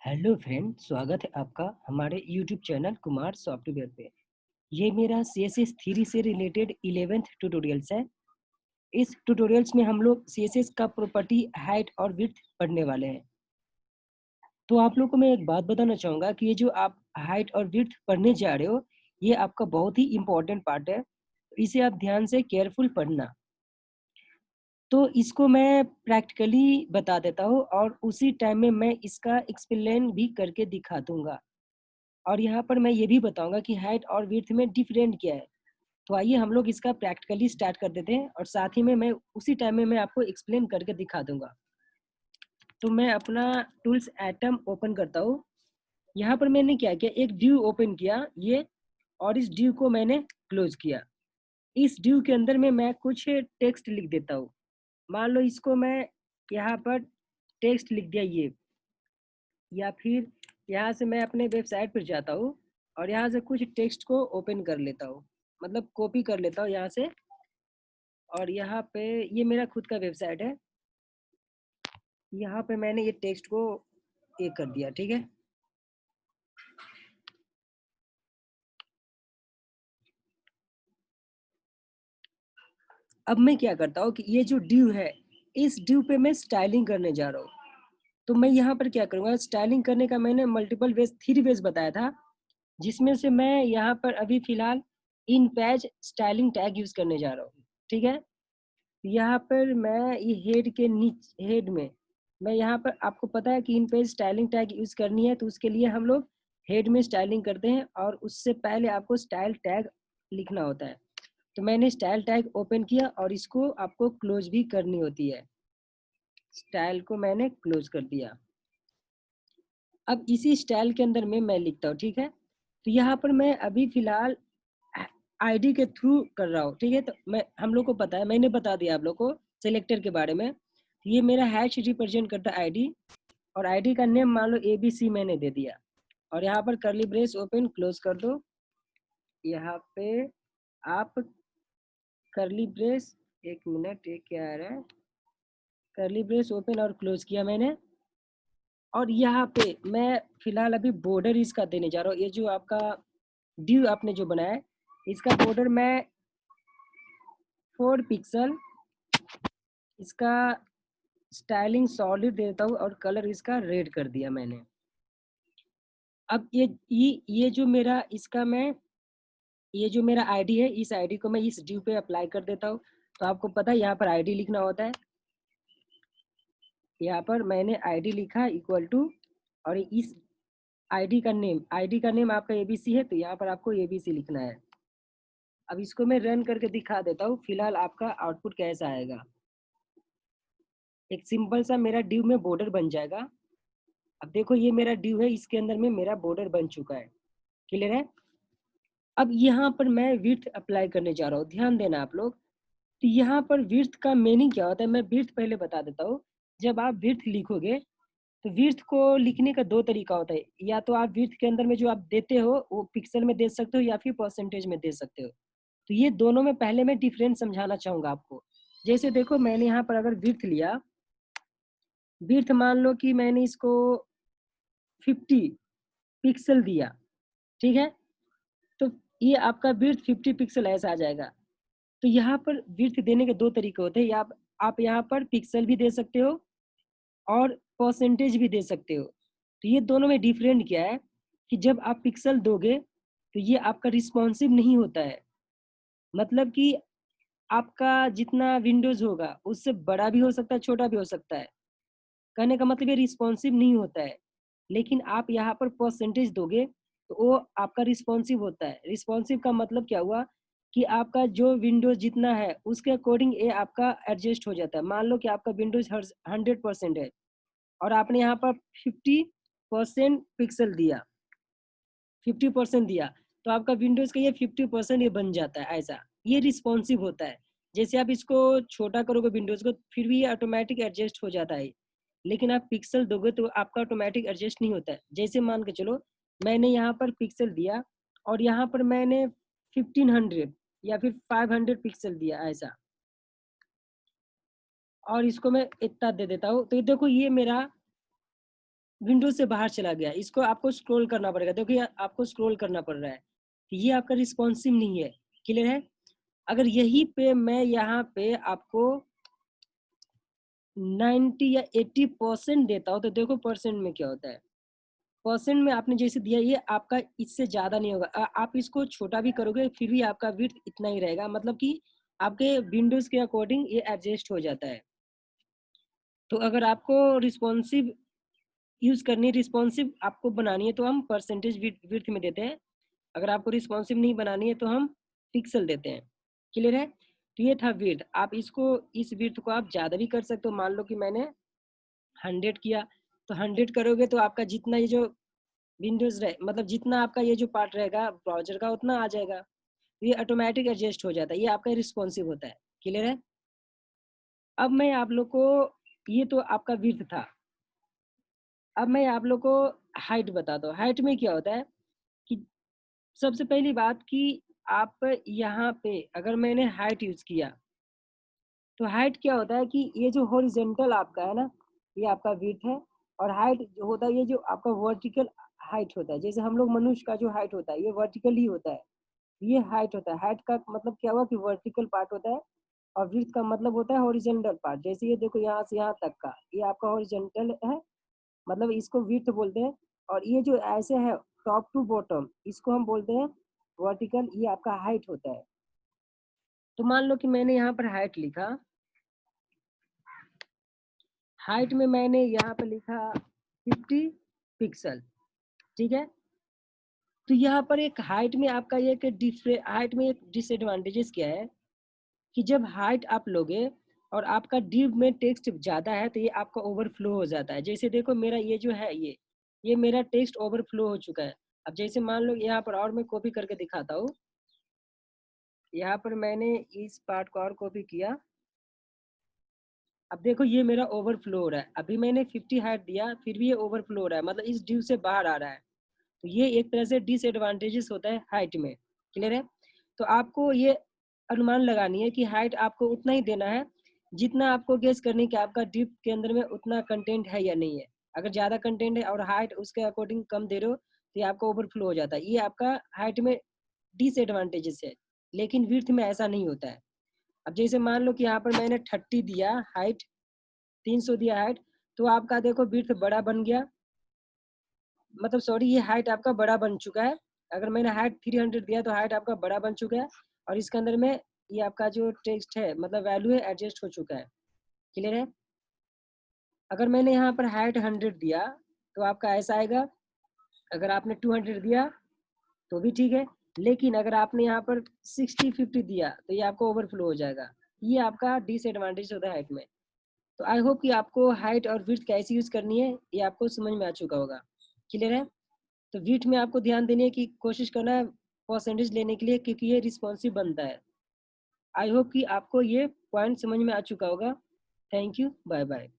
Hello friend, स्वागत है आपका हमारे यूट्यूब चैनल कुमार सॉफ्टवेयर पे। ये मेरा CSS थ्री से रिलेटेड 11th ट्यूटोरियल्स है। इस ट्यूटोरियल्स में हम लोग CSS का प्रॉपर्टी, हाइट और विड्थ पढ़ने वाले हैं। तो आप लोग को मैं एक बात बताना चाहूँगा कि ये जो आप हाइट और विड्थ पढ़ने जा रहे हो, ये आपका बहुत ही इम्पोर्टेंट पार्ट है। इसे आप ध्यान से केयरफुल पढ़ना। तो इसको मैं प्रैक्टिकली बता देता हूँ और उसी टाइम में मैं इसका एक्सप्लेन भी करके दिखा दूंगा। और यहाँ पर मैं ये भी बताऊंगा कि हाइट और विड्थ में डिफरेंट क्या है। तो आइए हम लोग इसका प्रैक्टिकली स्टार्ट कर देते हैं और साथ ही में मैं उसी टाइम में मैं आपको एक्सप्लेन करके दिखा दूंगा। तो मैं अपना टूल्स एटम ओपन करता हूँ। यहाँ पर मैंने क्या किया, एक ड्यू ओपन किया ये, और इस ड्यू को मैंने क्लोज किया। इस ड्यू के अंदर में मैं कुछ टेक्स्ट लिख देता हूँ। मान लो इसको मैं यहाँ पर टेक्स्ट लिख दिया ये, या फिर यहाँ से मैं अपने वेबसाइट पर जाता हूँ और यहाँ से कुछ टेक्स्ट को ओपन कर लेता हूँ, मतलब कॉपी कर लेता हूँ यहाँ से। और यहाँ पे ये मेरा खुद का वेबसाइट है। यहाँ पे मैंने ये टेक्स्ट को ये कर दिया, ठीक है। अब मैं क्या करता हूँ कि ये जो ड्यू है, इस ड्यू पे मैं स्टाइलिंग करने जा रहा हूँ। तो मैं यहाँ पर क्या करूँगा, स्टाइलिंग करने का मैंने मल्टीपल वेज, 3 वेज बताया था, जिसमें से मैं यहाँ पर अभी फिलहाल इन पेज स्टाइलिंग टैग यूज करने जा रहा हूँ, ठीक है। यहाँ पर मैं ये हेड के नीचे, हेड में मैं यहाँ पर, आपको पता है कि इन पेज स्टाइलिंग टैग यूज करनी है, तो उसके लिए हम लोग हेड में स्टाइलिंग करते हैं और उससे पहले आपको स्टाइल टैग लिखना होता है। तो मैंने स्टाइल टैग ओपन किया और इसको आपको क्लोज भी करनी होती है। स्टाइल को मैंने क्लोज कर दिया। अब इसी स्टाइल के अंदर में मैं लिखता हूँ, ठीक है। तो यहाँ पर मैं अभी फिलहाल आईडी के थ्रू कर रहा हूँ, ठीक है। तो मैं, हम लोग को पता है, मैंने बता दिया आप लोग को सिलेक्टर के बारे में। ये मेरा हैश रिप्रेजेंट करता है आईडी, और आईडी का नेम मान लो ABC मैंने दे दिया। और यहाँ पर करली ब्रेस ओपन क्लोज कर दो। यहाँ पे आप करली ब्रेस, एक मिनट, ये क्या आ रहा है, करली ब्रेस ओपन और क्लोज किया मैंने। और यहाँ पे मैं फिलहाल अभी बॉर्डर इसका देने जा रहा हूँ। ये जो आपका ड्यू आपने जो बनाया है, इसका बॉर्डर मैं 4 पिक्सल, इसका स्टाइलिंग सॉलिड देता हूँ और कलर इसका रेड कर दिया मैंने। अब ये जो मेरा इसका मैं, ये जो मेरा आईडी है, इस आईडी को मैं इस ड्यू पे अप्लाई कर देता हूँ। तो आपको पता है यहाँ पर आईडी लिखना होता है। यहाँ पर मैंने आईडी लिखा इक्वल टू, और इस आईडी का नेम आपका ABC है, तो यहाँ पर आपको ABC लिखना है। अब इसको मैं रन करके दिखा देता हूँ फिलहाल आपका आउटपुट कैसा आएगा। एक सिंपल सा मेरा ड्यू में बॉर्डर बन जाएगा। अब देखो ये मेरा ड्यू है, इसके अंदर में मेरा बॉर्डर बन चुका है, क्लियर है। अब यहाँ पर मैं विड्थ अप्लाई करने जा रहा हूँ, ध्यान देना आप लोग। तो यहाँ पर विड्थ का मीनिंग क्या होता है, मैं विड्थ पहले बता देता हूँ। जब आप विड्थ लिखोगे, तो विड्थ को लिखने का 2 तरीका होता है। या तो आप विड्थ के अंदर में जो आप देते हो वो पिक्सल में दे सकते हो, या फिर परसेंटेज में दे सकते हो। तो ये दोनों में पहले मैं डिफरेंस समझाना चाहूंगा आपको। जैसे देखो, मैंने यहाँ पर अगर विड्थ लिया, विड्थ मान लो कि मैंने इसको 50 पिक्सल दिया, ठीक है। तो ये आपका विड्थ 50 पिक्सल ऐसा आ जाएगा। तो यहाँ पर विड्थ देने के 2 तरीके होते हैं। आप यहाँ पर पिक्सल भी दे सकते हो और परसेंटेज भी दे सकते हो। तो ये दोनों में डिफरेंट क्या है, कि जब आप पिक्सल दोगे तो ये आपका रिस्पॉन्सिव नहीं होता है। मतलब कि आपका जितना विंडोज होगा उससे बड़ा भी हो सकता है, छोटा भी हो सकता है। कहने का मतलब ये रिस्पॉन्सिव नहीं होता है। लेकिन आप यहाँ पर परसेंटेज दोगे तो वो आपका रिस्पॉन्सिव होता है। रिस्पॉन्सिव का मतलब क्या हुआ, कि आपका जो विंडोज जितना है उसके अकॉर्डिंग ये आपका एडजस्ट हो जाता है। मान लो कि आपका विंडोज 100% है और आपने यहाँ पर 50% पिक्सल दिया, 50% दिया, तो आपका विंडोज का ये 50% ये बन जाता है ऐसा। ये रिस्पॉन्सिव होता है। जैसे आप इसको छोटा करोगे विंडोज को, फिर भी ये ऑटोमेटिक एडजस्ट हो जाता है। लेकिन आप पिक्सल दोगे तो आपका ऑटोमेटिक एडजस्ट नहीं होता है। जैसे मान के चलो, मैंने यहाँ पर पिक्सल दिया और यहाँ पर मैंने 1500 या फिर 500 पिक्सल दिया ऐसा, और इसको मैं इतना दे देता हूँ। तो ये देखो, ये मेरा विंडोज से बाहर चला गया, इसको आपको स्क्रॉल करना पड़ेगा। देखिए आपको स्क्रॉल करना पड़ रहा है, ये आपका रिस्पॉन्सिव नहीं है। क्लियर है? अगर यहीं पे मैं यहाँ पे आपको 90 या 80% देता हूँ, तो देखो परसेंट में क्या होता है। परसेंट में आपने जैसे दिया, ये आपका इससे ज्यादा नहीं होगा। आप इसको छोटा भी करोगे फिर भी आपका विड्थ इतना ही रहेगा, मतलब कि आपके विंडोज के अकॉर्डिंग ये एडजस्ट हो जाता है। तो अगर आपको रिस्पॉन्सिव यूज करनी, रिस्पॉन्सिव आपको बनानी है, तो हम परसेंटेज विड्थ में देते हैं। अगर आपको रिस्पॉन्सिव नहीं बनानी है तो हम पिक्सल देते हैं। क्लियर है? तो ये था विड्थ। आप इसको, इस विड्थ को आप ज्यादा भी कर सकते हो। मान लो कि मैंने 100 किया, तो 100 करोगे तो आपका जितना ये जो विंडोज रहे, मतलब जितना आपका ये जो पार्ट रहेगा ब्राउजर का उतना आ जाएगा। ये ऑटोमेटिक एडजस्ट हो जाता है, ये आपका रिस्पॉन्सिव होता है। क्लियर है? अब मैं आप लोग को, ये तो आपका विड्थ था। अब मैं आप लोग को हाइट बताता हूँ। हाइट में क्या होता है कि सबसे पहली बात कि आप यहाँ पे अगर मैंने हाइट यूज किया, तो हाइट क्या होता है कि ये जो हॉरिजेंटल आपका है ना, ये आपका विड्थ है। और हाइट जो होता है, ये जो आपका वर्टिकल हाइट होता है, जैसे हम लोग मनुष्य का जो हाइट होता है ये वर्टिकल ही होता है। ये हाइट होता है। हाइट का मतलब क्या हुआ कि वर्टिकल पार्ट होता है, और विड्थ का मतलब होता है हॉरिजेंटल पार्ट। जैसे ये देखो यहाँ से यहाँ तक का, ये आपका हॉरिजेंटल है, मतलब इसको विड्थ बोलते हैं। और ये जो ऐसे है टॉप टू बॉटम, इसको हम बोलते हैं वर्टिकल, ये आपका हाइट होता है। तो मान लो कि मैंने यहाँ पर हाइट लिखा, हाइट में मैंने यहाँ पर लिखा 50 पिक्सल। ठीक है? तो यहाँ पर एक हाइट में आपका ये हाइट में एक डिसएडवांटेजेस क्या है कि जब हाइट आप लोगे और आपका डिव में टेक्स्ट ज्यादा है, तो ये आपका ओवरफ्लो हो जाता है। जैसे देखो मेरा ये जो है, ये मेरा टेक्स्ट ओवरफ्लो हो चुका है। अब जैसे मान लो यहाँ पर, और मैं कॉपी करके दिखाता हूँ। यहाँ पर मैंने इस पार्ट को और कॉपी किया। अब देखो ये मेरा ओवरफ्लो हो रहा है। अभी मैंने 50 हाइट दिया, फिर भी ये ओवरफ्लो हो रहा है, मतलब इस डिव से बाहर आ रहा है। तो ये एक तरह से डिसएडवांटेजेस होता है हाइट में। क्लियर है? तो आपको ये अनुमान लगानी है कि हाइट आपको उतना ही देना है जितना आपको गेस करनी कि आपका डिप के अंदर में उतना कंटेंट है या नहीं है। अगर ज्यादा कंटेंट है और हाइट उसके अकॉर्डिंग कम दे रहे हो, तो ये आपका ओवरफ्लो हो जाता है। ये आपका हाइट में डिसएडवांटेजेस है, लेकिन विड्थ में ऐसा नहीं होता है। अब जैसे मान लो कि यहाँ पर मैंने 30 दिया हाइट, 300 दिया हाइट, तो आपका देखो विड्थ बड़ा बन गया, मतलब सॉरी, ये हाइट आपका बड़ा बन चुका है। अगर मैंने हाइट 300 दिया तो हाइट आपका बड़ा बन चुका है, और इसके अंदर में ये आपका जो टेक्स्ट है, मतलब वैल्यू है, एडजस्ट हो चुका है। क्लियर है? अगर मैंने यहाँ पर हाइट 100 दिया तो आपका ऐसा आएगा। अगर आपने 200 दिया तो भी ठीक है, लेकिन अगर आपने यहाँ पर 60-50 दिया तो ये आपको ओवरफ्लो हो जाएगा। ये आपका डिसएडवांटेज होता है हाइट में। तो आई होप कि आपको हाइट और विड्थ कैसे यूज करनी है ये आपको समझ में आ चुका होगा। क्लियर है? तो विड्थ में आपको ध्यान देने की कोशिश करना है परसेंटेज लेने के लिए, क्योंकि ये रिस्पॉन्सिव बनता है। आई होप कि आपको ये पॉइंट समझ में आ चुका होगा। Thank you, bye bye.